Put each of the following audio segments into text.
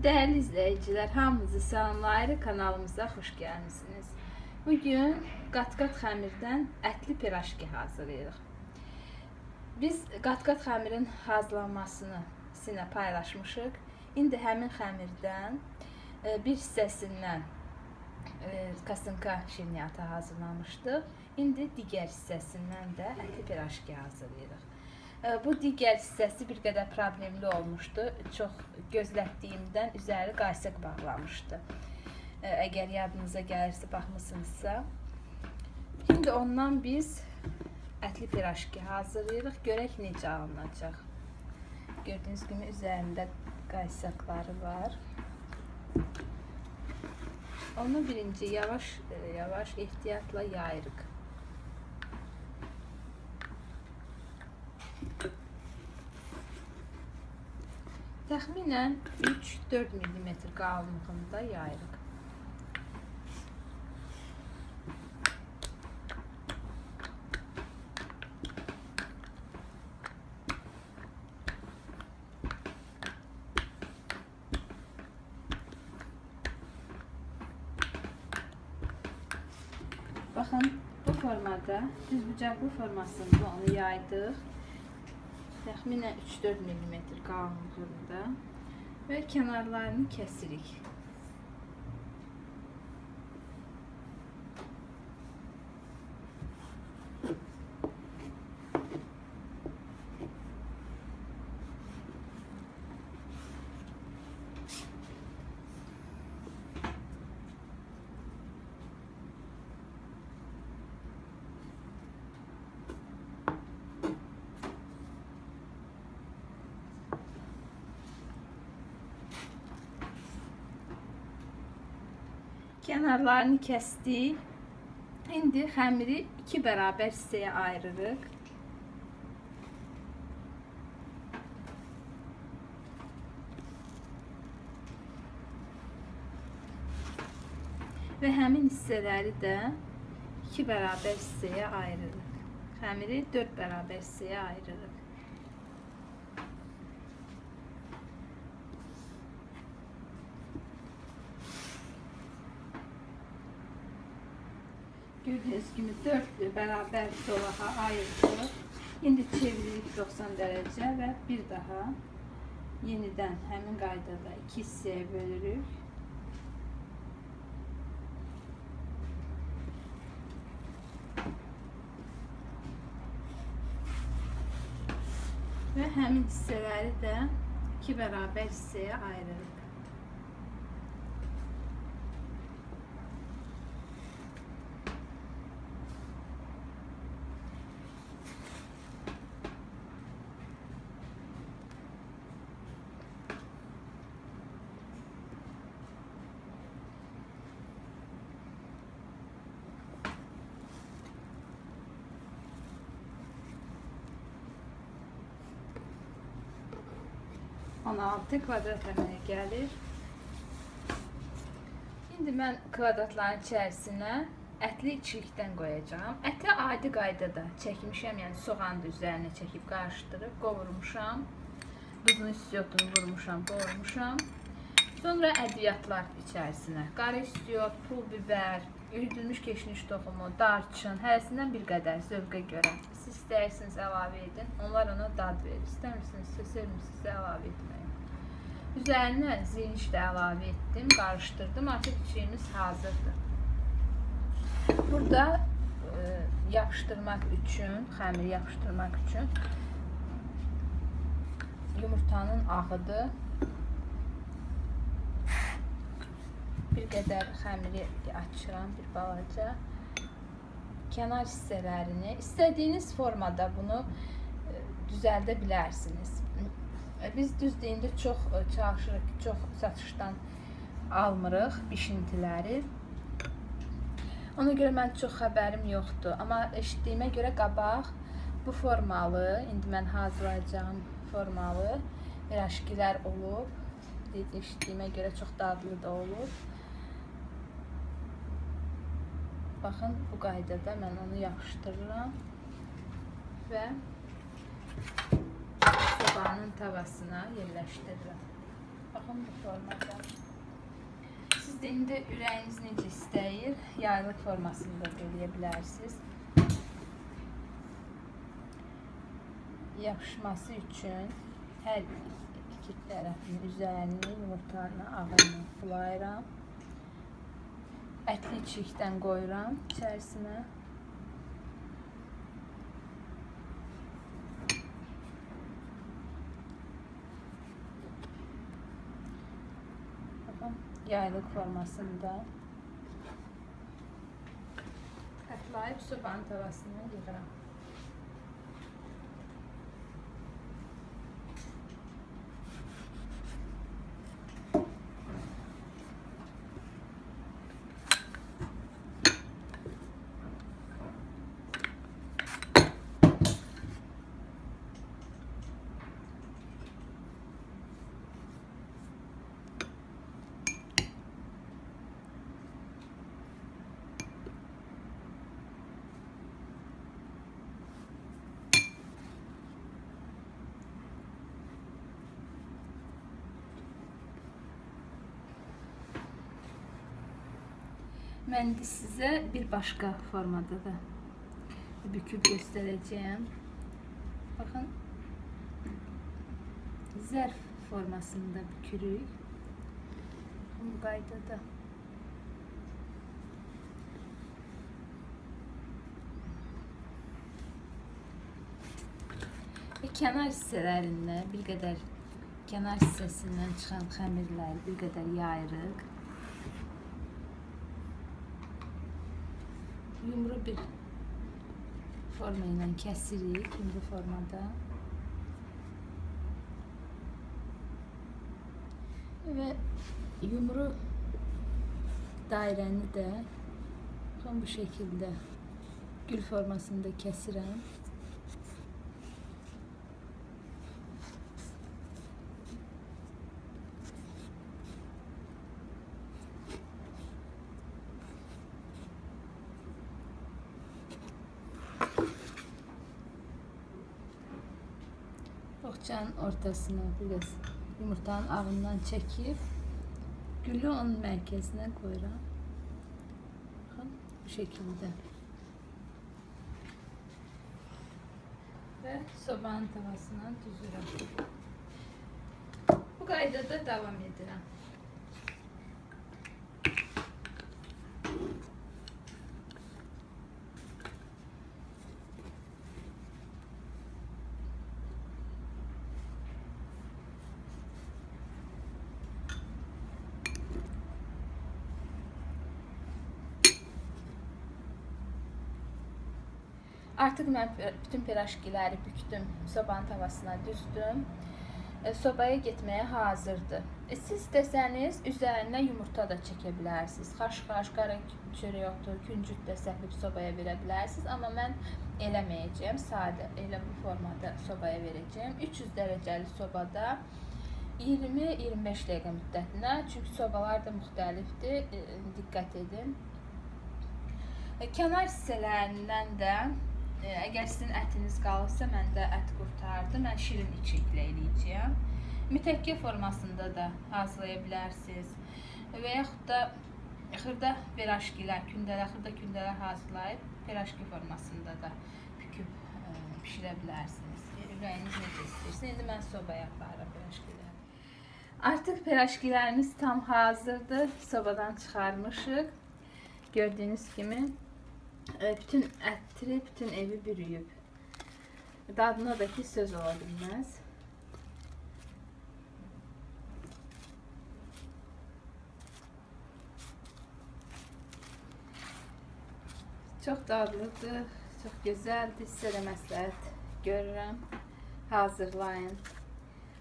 Değerli izleyiciler, hamınızı salamlayırıq, kanalımıza xoş gəlmisiniz. Bugün qat-qat xəmirdən ətli pirajki hazırlayırıq. Biz qat-qat xəmirin hazırlanmasını sizinlə paylaşmışıq. İndi həmin xəmirdən bir hissəsindən kasınka şirniyyatı hazırlamışdıq. İndi digər hissəsindən də ətli pirajki hazırlayırıq. Bu digər hissəsi bir qədər problemli olmuşdu. Çox gözlətdiyimdən üzəri qaysaq bağlamışdı. Əgər yadınıza gəlirsə, baxmısınızsa. Şimdi ondan biz ətli pirajki hazırlayırıq. Görək necə alınacaq. Gördüyünüz kimi üzərində qaysaqları var. Onu birinci yavaş ehtiyatla yayırıq. Təxminən 3-4 mm qalınlığında yayırıq. Baxın, bu formada, düzbucaqlı formasında onu yaydıq. Təxminən 3-4 mm qalınlığında və kənarlarını kəsirik. Kenarlarını kəsdik. İndi xəmiri 2 bərabər hissəyə ayırırıq. Və həmin hissələri də 2 bərabər hissəyə ayırırıq. Xəmiri 4 bərabər hissəyə ayırırıq. Gördüğünüz gibi 4 beraber dolağa ayırdık. Şimdi çeviririk 90 derece ve bir daha yeniden həmin qaydada 2 hissəyə bölürük. Ve həmin hissələri də 2 bərabər hissəyə ayırırıq. Ona 6 kvadrat əməyə gəlir. Şimdi mən kvadratların içərisinə ətli içlikdən qoyacağım. Əti adi qaydada çəkmişəm, yəni soğanı da üzərinə çəkib qarışdırıb qovurmuşam. Duzunu, istiotunu vurmuşam, qovurmuşam. Sonra ədviyyatlar içərisinə qara istiot, pul biber, üyüdülmüş keşniş toxumu, darçın, hərəsindən bir qədər zövqə görə. Siz istəyirsiniz əlavə edin. Onlar ona dad verir. İstəmirsinizsə, sevmirsinizsə əlavə etməyin. Üzərinə zeyniş də əlavə etdim, qarışdırdım. Artıq içiyimiz hazırdır. Burada yapışdırmaq üçün, xəmiri yapışdırmaq üçün yumurtanın ağıdır. Bir qədər xəmiri açıram, bir balaca. Kənar hissələrini istədiyiniz formada bunu düzəldə bilərsiniz. Biz düzdüyündə çox çalışırıq ki, çox satışdan almırıq bişintiləri. Ona görə mən çox xəbərim yoxdur. Amma eşitdiyimə görə qabaq bu formalı, indi mən hazırlayacağım formalı pirajkilər olub. Eşitdiyimə görə çox dadlı da olub. Baxın, bu qaydada mən onu yapışdırıram və sobanın tavasına yerləşdirirəm. Baxın, Baxın bu formada. Siz de indi ürəyiniz necə istəyir, yaylıq formasında da eləyə bilərsiniz. Yapışması üçün hər iki tərəfin üzərini yumurtanın ağını bulayıram. Ətli çilikdən qoyuram içərisinə. Baxın, yaylıq formasında qatlayıb sobanın tavasına yığıram. Mən de sizə bir başqa formada da büküb göstərəcəyəm. Baxın, zərf formasında bükürük. Bu qaydada. Kənar hissələrindən bir qədər, kənar hissəsindən çıxan xəmirləri bir qədər yayırıq. Yumru bir forma ilə kəsirik, yumru formada. Və yumru dairəni də bu şəkildə gül formasında kəsirəm. Boğçanın ortasına biraz yumurtanın ağından çekip gülü onun mərkəzinə koyuram. Baxın, bu şekilde. Ve sobanın tavasına düzürəm. Bu qaydada devam edirəm. Artık mən bütün pirajkiləri bükdüm, sobanın tavasına düzdüm. Sobaya getməyə hazırdır. Siz istəsəniz üzərinə yumurta da çəkə bilərsiniz. Xaş-xaş, qara çörək otu, küncüt də səpib sobaya verə bilərsiniz. Amma mən eləməyəcəm, sadə elə bu formada sobaya verəcəm. 300 dərəcəli sobada 20-25 dəqiqə müddətinə. Çünki sobalar da müxtəlifdir, diqqət edin. Kənar hissələrindən də əgər sizin ətiniz qalırsa, mən də ət qurtardı. Mən şirin içliklə eləyəcəyəm. Mütəkkə formasında da hazırlaya bilərsiniz. Və yaxud da xırda pirajkilər, xırda kündələr hazırlayıb pirajki formasında da büküb pişirə bilərsiniz. Ürəyiniz necə istəyirsə. İndi mən sobaya aparıram pirajkiləri. Artıq pirajkilərimiz tam hazırdır. Sobadan çıxarmışıq. Gördüyünüz kimi bütün ətri, bütün evi bürüyüb. Dadına da ki söz ola bilməz. Çox dadlıdır, çox gözəldir. Sizə də məsləhət görürəm. Hazırlayın.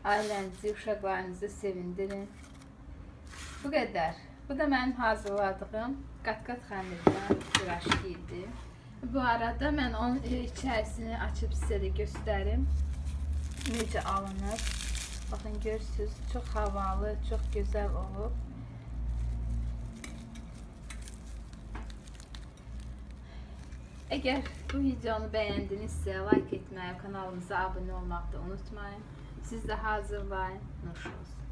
Ailənizi, uşaqlarınızı sevindirin. Bu qədər. Bu da mənim hazırladığım qat-qat xəmirdən pirajki idi. Bu arada mən onun içərisini açıb sizə də göstərim. Necə alınır. Baxın, görürsünüz, çox havalı, çox gözəl olub. Əgər bu videonu bəyəndinizsə, like etməyi, kanalımıza abunə olmağı da unutmayın. Siz də hazırlayın. Nuş olsun.